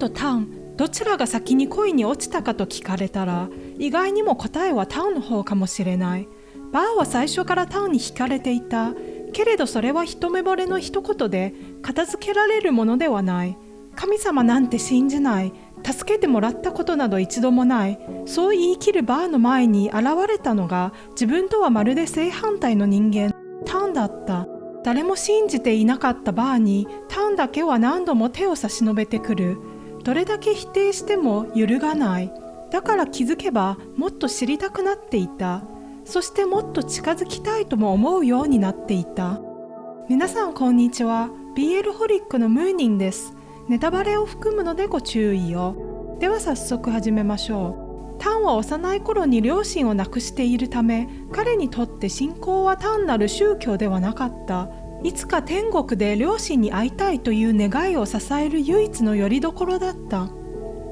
とタン、どちらが先に恋に落ちたかと聞かれたら、意外にも答えはタンの方かもしれない。バーは最初からタンに惹かれていた。けれどそれは一目惚れの一言で片付けられるものではない。神様なんて信じない。助けてもらったことなど一度もない。そう言い切るバーの前に現れたのが、自分とはまるで正反対の人間、タンだった。誰も信じていなかったバーに、タンだけは何度も手を差し伸べてくる。どれだけ否定しても揺るがない。だから気づけばもっと知りたくなっていた。そしてもっと近づきたいとも思うようになっていた。皆さんこんにちは。BL ホリックのムーニンです。ネタバレを含むのでご注意を。では早速始めましょう。タンは幼い頃に両親を亡くしているため、彼にとって信仰は単なる宗教ではなかった。いつか天国で両親に会いたいという願いを支える唯一の拠り所だった。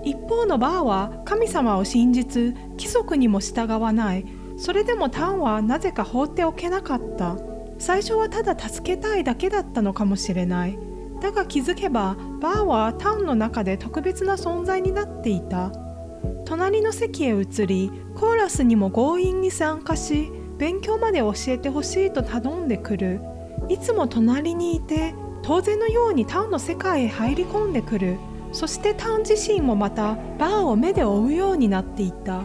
一方のバーは神様を信じず、規則にも従わない。それでもタンはなぜか放っておけなかった。最初はただ助けたいだけだったのかもしれない。だが気づけば、バーはタンの中で特別な存在になっていた。隣の席へ移り、コーラスにも強引に参加し、勉強まで教えてほしいと頼んでくる。いつも隣にいて、当然のようにタンの世界へ入り込んでくる。そしてタン自身もまたバーを目で追うようになっていた。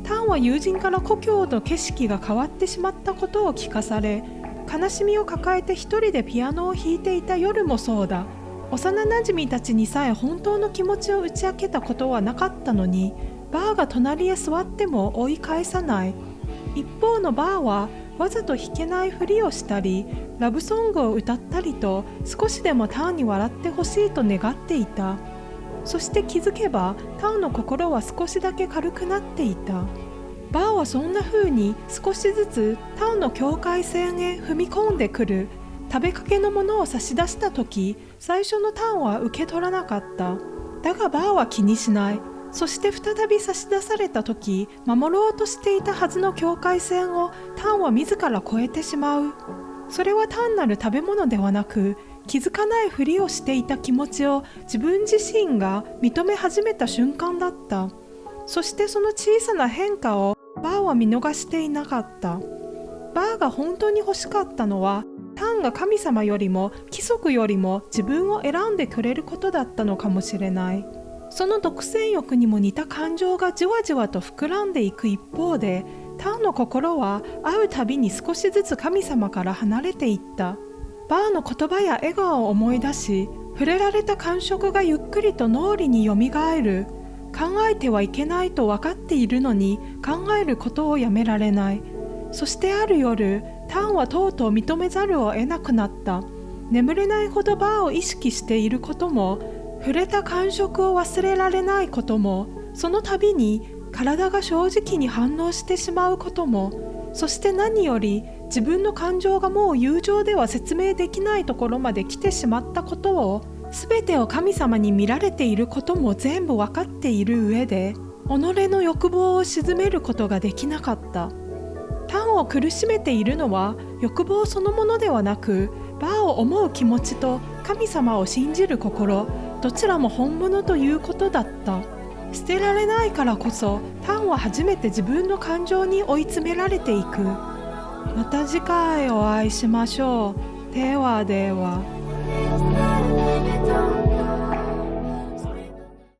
タンは友人から故郷の景色が変わってしまったことを聞かされ、悲しみを抱えて一人でピアノを弾いていた夜もそうだ。幼なじみたちにさえ本当の気持ちを打ち明けたことはなかったのに、バーが隣へ座っても追い返さない。一方のバーはわざと弾けないふりをしたり、ラブソングを歌ったりと、少しでもタンに笑ってほしいと願っていた。そして気づけばタンの心は少しだけ軽くなっていた。バーはそんな風に少しずつタンの境界線へ踏み込んでくる。食べかけのものを差し出した時、最初のタンは受け取らなかった。だがバーは気にしない。そして再び差し出された時、守ろうとしていたはずの境界線をタンは自ら越えてしまう。それは単なる食べ物ではなく、気づかないふりをしていた気持ちを自分自身が認め始めた瞬間だった。そしてその小さな変化をバーは見逃していなかった。バーが本当に欲しかったのは、タンが神様よりも規則よりも自分を選んでくれることだったのかもしれない。その独占欲にも似た感情がじわじわと膨らんでいく一方で、タンの心は会うたびに少しずつ神様から離れていった。バーの言葉や笑顔を思い出し、触れられた感触がゆっくりと脳裏によみがえる。考えてはいけないと分かっているのに考えることをやめられない。そしてある夜、タンはとうとう認めざるを得なくなった。眠れないほどバーを意識していることも、触れた感触を忘れられないことも、その度に体が正直に反応してしまうことも、そして何より自分の感情がもう友情では説明できないところまで来てしまったことを、全てを神様に見られていることも全部分かっている上で、己の欲望を鎮めることができなかった。タンを苦しめているのは欲望そのものではなく、バーを思う気持ちと神様を信じる心、どちらも本物ということだった。捨てられないからこそ、タンは初めて自分の感情に追い詰められていく。また次回お会いしましょう。ではでは。